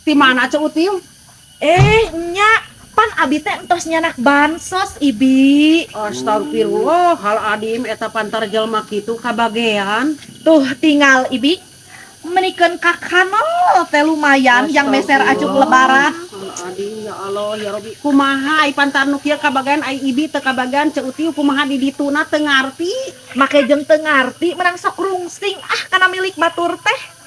Ti mana Ceu Util? Nya pan abi teh entos nyanak bansos Ibi. Astagfirullah, hal adim eta pantar jelema kitu kabagean. Tuh tinggal Ibi menikeun kakanol teh lumayan yang meser ajuk lebaran. Hal adim ya Allah ya Rabbi. Kumaha ai pantar nu kieu kabagean ai Ibi teu kabagean Ceu Util kumaha di dituna teu ngarti. Make jeung teu ngarti menang sok rungsing kana milik batur teh.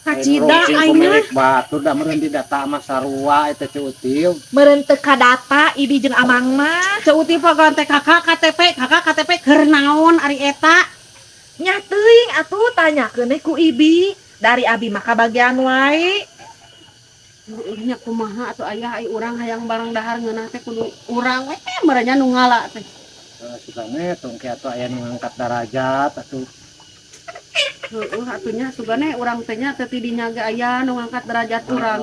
Kacida Aing aing mah pemilik batur da meureun di data mah sarua eta Ceu Util. Meureun teu kadata Ibi jeung Amang mah. Ceu Util pagon teh kakak KTP keur naon ari eta? Nya teuing atuh tanyakeun ku Ibi. Dari abi mah kabagean wae. Nya kumaha atuh aya ai urang hayang barang dahar ngeunah teh kudu urang we merenya nu ngala teh. Sugane tong kieu atuh aya nu ngangkat derajat atuh. Heueuh atunya sugane urang teh nya teu ti dinya ge aya nu ngangkat derajat urang.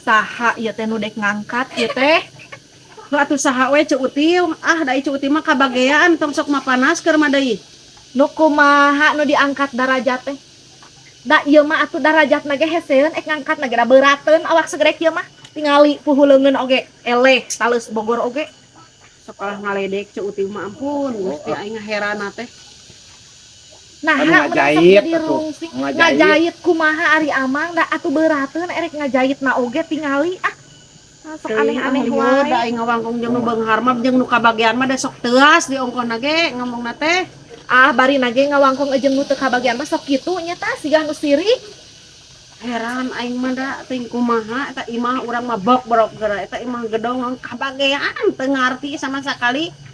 Saha ieu teh nu dek ngangkat ieu teh? Heuh atuh saha we Ceu Util? Ah da Ceu Util mah kabagean tong sok mapanas keur mah deui. Nu kumaha nu diangkat derajat teh? Da ieu mah atuh derajatna ge heseueun ek ngangkat negara beurateun awak segrek ieu mah tingali puhuleungeun oge eleh tales Bogor oge. Sekolah ngaledek Ceu Util mah ampun Gusti aing ngaherana teh. Nah, Anu ngajait atuh, ngajait kumaha ari Amang da atuh beurateun erek ngajahitna oge tingali sok aneh-aneh wae. Da aing ngawangkung jeung nu beunghar mah jeung nu kabagean mah da sok teuas diongkonna ge ngomongna teh. Bari nage ngawangkung jeung nu teu kabagean mah sok kitu nya tah siga nu sirik. Heran aing mah da teuing kumaha eta imah urang mah bok-borok geura eta imah gedong kabagean teu ngarti sama sakali.